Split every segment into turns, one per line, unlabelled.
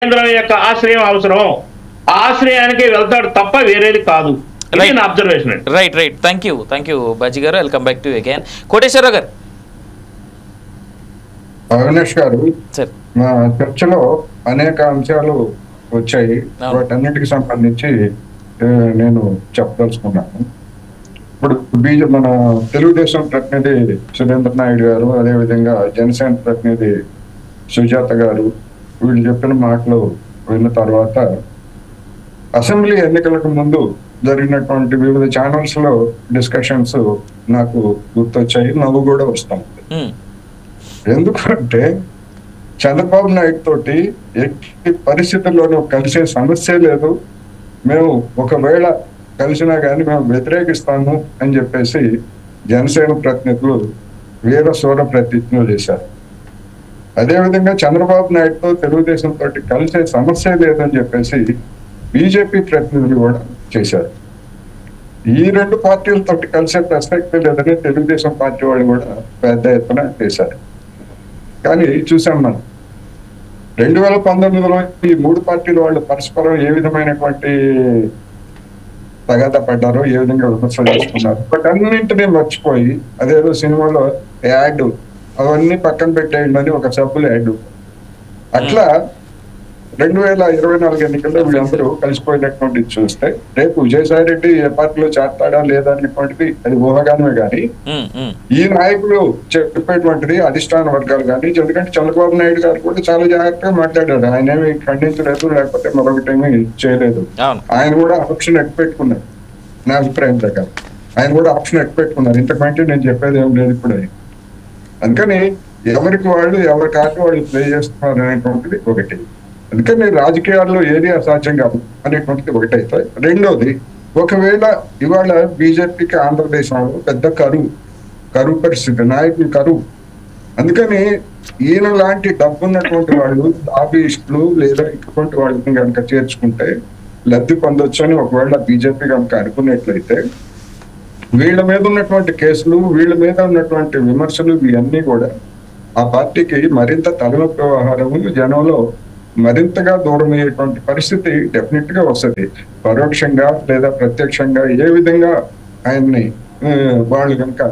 కేంద్రం యొక్క ఆశ్రయం అవసరం, ఆ ఆశ్రయానికి వెళ్తాడు తప్ప వేరేది కాదు. Observation.
Right right thank you Baji గారు. Welcome back to again. Koteswararao గారు.
అవినాష్ గారు, మా చర్చలో అనేక అంశాలు వచ్చాయి. వాటన్నిటికి సంబంధించి నేను చెప్పదలుచుకున్నాను. ఇప్పుడు మన తెలుగుదేశం ప్రతినిధి సురేంద్ర నాయుడు గారు, అదేవిధంగా జనసేన ప్రతినిధి సుజాత గారు వీళ్ళు చెప్పిన మాటలు విన్న తర్వాత అసెంబ్లీ ఎన్నికలకు ముందు జరిగినటువంటి వివిధ ఛానల్స్ లో డిస్కషన్స్ నాకు గుర్తొచ్చాయి, నవ్వు కూడా వస్తాం. ఎందుకంటే చంద్రబాబు నాయుడు తోటి ఎట్టి పరిస్థితుల్లోనూ కలిసే సమస్య లేదు, మేము ఒకవేళ కలిసినా కానీ మేము వ్యతిరేకిస్తాము అని చెప్పేసి జనసేన ప్రతినిధులు వీర శూర ప్రతిజ్ఞలు చేశారు. అదేవిధంగా చంద్రబాబు నాయుడుతో తెలుగుదేశం తోటి కలిసే సమస్య లేదని చెప్పేసి బీజేపీ ప్రతినిధులు కూడా చేశారు. ఈ రెండు పార్టీలతో కలిసే ప్రసక్తి లేదని తెలుగుదేశం పార్టీ వాళ్ళు కూడా పెద్ద ఎత్తున చేశారు. కానీ చూసాం మనం 2019లో ఈ మూడు పార్టీల వాళ్ళు పరస్పరం ఏ విధమైనటువంటి తగాదా పడ్డారో, ఏ విధంగా విమర్శలు చేసుకున్నారు. బట్ అన్నింటినీ మర్చిపోయి అదేదో సినిమాలో యాడ్ అవన్నీ పక్కన పెట్టేయండి అని ఒక సభ్యులు యాడ్. అట్లా 2024 ఎన్నికల్లో వీళ్ళందరూ కలిసిపోయినటువంటిది చూస్తే రేపు విజయసాయి రెడ్డి ఏ పార్టీలో చేస్తాడా లేదా అనేటువంటిది అది ఊహాగానమే కానీ ఈ నాయకులు చెప్పేటువంటిది అధిష్టాన వర్గాలు కానీ, ఎందుకంటే చంద్రబాబు నాయుడు గారు కూడా చాలా జాగ్రత్తగా మాట్లాడాడు. ఆయన ఏమి ఖండించలేదు, లేకపోతే మరొకటేమీ చేయలేదు. ఆయన కూడా ఆప్షన్ పెట్టుకున్నారు. నా అభిప్రాయం ప్రకారం ఆయన కూడా ఆప్షన్ పెట్టుకున్నారు. ఇంతకంటే నేను చెప్పేది ఏం లేదు ఇప్పుడు. అందుకని ఎవరికి వాళ్ళు ఎవరి కాటి వాళ్ళు ప్లే చేస్తున్నారు అనేటువంటిది ఒకటి. అందుకని రాజకీయాల్లో ఏది అసాధ్యం కాదు అనేటువంటిది ఒకటైతే, రెండోది ఒకవేళ ఇవాళ బీజేపీకి ఆంధ్రదేశంలో పెద్ద కరువు పరిస్థితి, నాయకులు కరువు. అందుకని ఈయన లాంటి డబ్బున్నటువంటి వాళ్ళు లాబీయిస్టులు లేదా ఇటువంటి వాళ్ళని కనుక చేర్చుకుంటే లబ్ధి పొందొచ్చు అని ఒకవేళ బీజేపీ కనుక అనుకున్నట్లయితే వీళ్ళ మీద ఉన్నటువంటి కేసులు, వీళ్ళ మీద ఉన్నటువంటి విమర్శలు ఇవన్నీ కూడా ఆ పార్టీకి మరింత తలనొప్పి వ్యవహారము, జనంలో మరింతగా దూరం అయ్యేటువంటి పరిస్థితి డెఫినెట్ గా వస్తుంది. పరోక్షంగా లేదా ప్రత్యక్షంగా ఏ విధంగా ఆయన్ని వాళ్ళు కనుక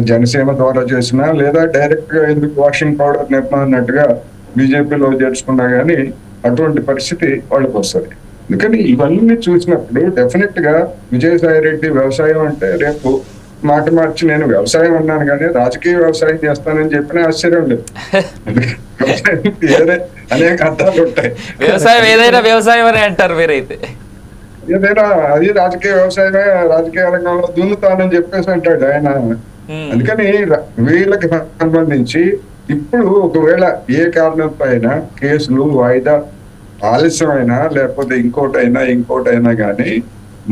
జనసేన ద్వారా చేసినా లేదా డైరెక్ట్ గా ఎందుకు వాషింగ్ పౌడర్ నిర్మాణట్టుగా బీజేపీలో చేర్చుకున్నా గానీ అటువంటి పరిస్థితి వాళ్ళకి వస్తుంది. అందుకని ఇవన్నీ చూసినప్పుడు డెఫినెట్ గా విజయసాయి రెడ్డి వ్యవసాయం అంటే రేపు మాట మార్చి నేను వ్యవసాయం అన్నాను కానీ రాజకీయ వ్యవసాయం చేస్తానని చెప్పిన ఆశ్చర్యం లేదు. అనేక అర్థాలు ఉంటాయి.
వ్యవసాయం ఏదైనా వ్యవసాయం అని అంటారు మీరైతే.
ఏదైనా అది రాజకీయ వ్యవసాయమే, రాజకీయ రంగంలో దున్నుతానని చెప్పేసి అంటాడు ఆయన. అందుకని వీళ్ళకి సంబంధించి ఇప్పుడు ఒకవేళ ఏ కారణంతో అయినా కేసులు వాయిదా ఆలస్యమైనా లేకపోతే ఇంకోటైనా కానీ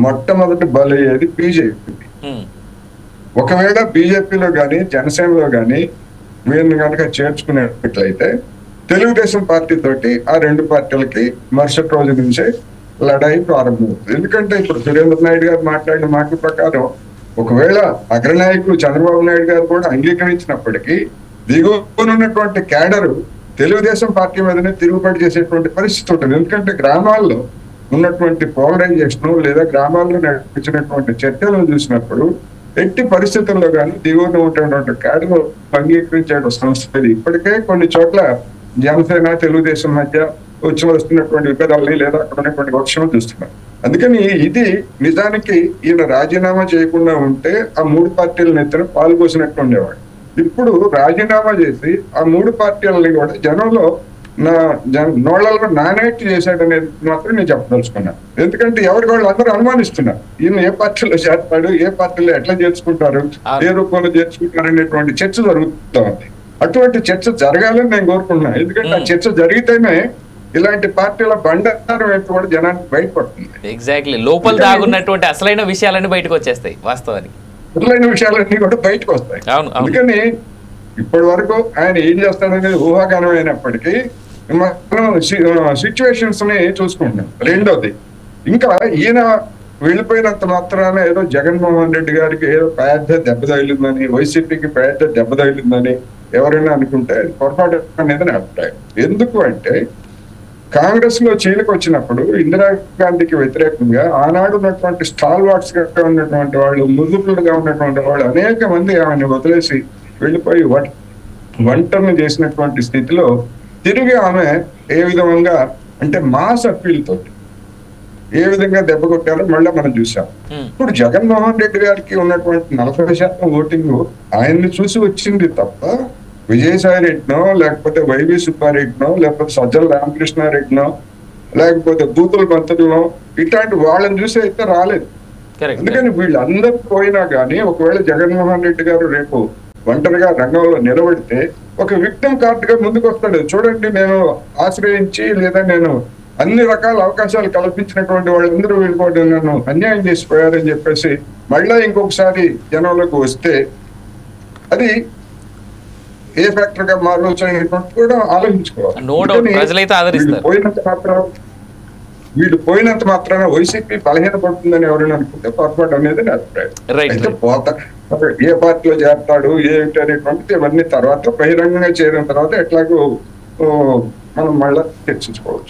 మొట్టమొదటి బలయ్యేది బీజేపీ. ఒకవేళ బీజేపీలో కానీ జనసేనలో కానీ వీళ్ళని కనుక చేర్చుకునేట్లయితే తెలుగుదేశం పార్టీ తోటి ఆ రెండు పార్టీలకి మరుసటి రోజు నుంచే లడాయి ప్రారంభమవుతుంది. ఎందుకంటే ఇప్పుడు సురేంద్ర నాయుడు గారు మాట్లాడిన మాటల ప్రకారం ఒకవేళ అగ్రనాయకులు చంద్రబాబు నాయుడు గారు కూడా అంగీకరించినప్పటికీ దిగువనున్నటువంటి క్యాడరు తెలుగుదేశం పార్టీ మీదనే తిరుగుబాటు చేసేటువంటి పరిస్థితి ఉంటుంది. ఎందుకంటే గ్రామాల్లో ఉన్నటువంటి పోలరైజేషన్ లేదా గ్రామాల్లో నడిపించినటువంటి చర్చలను చూసినప్పుడు ఎట్టి పరిస్థితుల్లో కానీ దిగువన ఉన్నటువంటి క్యాడర్ అంగీకరించే సంస్థ ఇప్పటికే కొన్ని చోట్ల జనసేన తెలుగుదేశం మధ్య వస్తున్నటువంటి విభేదాలని లేదా అక్కడ ఉన్నటువంటి వర్షం చూస్తున్నారు. అందుకని ఇది నిజానికి ఈయన రాజీనామా చేయకుండా ఉంటే ఆ మూడు పార్టీల నెత్తిన పాల్గొసినట్టు ఉండేవాడు. ఇప్పుడు రాజీనామా చేసి ఆ మూడు పార్టీలని కూడా జనంలో నోళ్లలో నానేట్టు చేశాడనేది మాత్రం నేను చెప్పదలుచుకున్నాను. ఎందుకంటే ఎవరికి వాళ్ళు అందరూ అనుమానిస్తున్నారు ఈయన ఏ పార్టీలో చేస్తాడు, ఏ పార్టీలో ఎట్లా చేర్చుకుంటారు, ఏ రూపంలో చేర్చుకుంటారు అనేటువంటి చర్చ జరుగుతూ ఉంది. అటువంటి చర్చ జరగాలని నేను కోరుకుంటున్నాను. ఎందుకంటే ఆ చర్చ జరిగితేనే ఇలాంటి పార్టీల బండారం వైపు కూడా జనానికి బయటపడుతుంది.
ఎగ్జాక్ట్లీ లోపల దాగున్నటువంటి అసలైన విషయాలన్నీ బయటకు వచ్చేస్తాయి. వాస్తవానికి అసలైన
విషయాలన్నీ కూడా బయటకు వస్తాయి. అందుకని ఇప్పటి వరకు ఆయన ఏం చేస్తాడనేది ఊహాగానం అయినప్పటికీ మనం సిచ్యువేషన్స్ ని చూసుకుంటున్నాం. రెండోది ఇంకా ఈయన వెళ్ళిపోయినంత మాత్రాన ఏదో జగన్మోహన్ రెడ్డి గారికి ఏదో పెద్ద దెబ్బ తగిలిందని, వైసీపీకి పెద్ద దెబ్బ తగిలిందని ఎవరైనా అనుకుంటే అది పొరపాటు అనేది నా అభిప్రాయం. ఎందుకు అంటే కాంగ్రెస్ లో చీలిక వచ్చినప్పుడు ఇందిరాగాంధీకి వ్యతిరేకంగా ఆనాడు ఉన్నటువంటి స్టాల్ వాట్స్ గా ఉన్నటువంటి వాళ్ళు, ముదుపులుగా ఉన్నటువంటి వాళ్ళు అనేక మంది ఆమెను వదిలేసి వెళ్ళిపోయి వంటను చేసినటువంటి స్థితిలో తిరిగి ఆమె ఏ విధంగా అంటే మాస్ అప్పీల్ తోటి ఏ విధంగా దెబ్బ కొట్టారో మళ్ళీ మనం చూసాం. ఇప్పుడు జగన్మోహన్ రెడ్డి గారికి ఉన్నటువంటి 40% ఓటింగ్ ఆయన్ని చూసి వచ్చింది తప్ప విజయసాయి రెడ్డినో, లేకపోతే వైవి సుబ్బారెడ్డినో, లేకపోతే సజ్జల రామకృష్ణారెడ్డినో, లేకపోతే బూతుల మంత్రులను ఇట్లాంటి వాళ్ళని చూసి అయితే రాలేదు. అందుకని వీళ్ళందరూ పోయినా కానీ ఒకవేళ జగన్మోహన్ రెడ్డి గారు రేపు ఒంటరిగా రంగంలో నిలబడితే ఒక విక్టిమ్ కార్డుగా ముందుకు వస్తాడు. చూడండి, నేను ఆశ్రయించి లేదా నేను అన్ని రకాల అవకాశాలు కల్పించినటువంటి వాళ్ళందరూ వెళ్ళిపోవడం నన్ను అన్యాయం చేసిపోయారని చెప్పేసి మళ్ళా ఇంకొకసారి జనంలోకి వస్తే అది ఏ ఫ్యాక్టర్ గా మారవచ్చు అనేటువంటి కూడా ఆలోచించుకోవాలి. వీళ్ళు పోయినంత మాత్రాన వైసీపీ బలహీనపడుతుందని ఎవరైనా అనుకుంటే పొరపాటు అనేది నా అభిప్రాయం. అయితే ఏ పార్టీలో చేరతాడు ఏమిటి అనేటువంటిది ఇవన్నీ తర్వాత బహిరంగంగా చేరిన తర్వాత ఎట్లాగో మనం మళ్ళీ చర్చించుకోవచ్చు.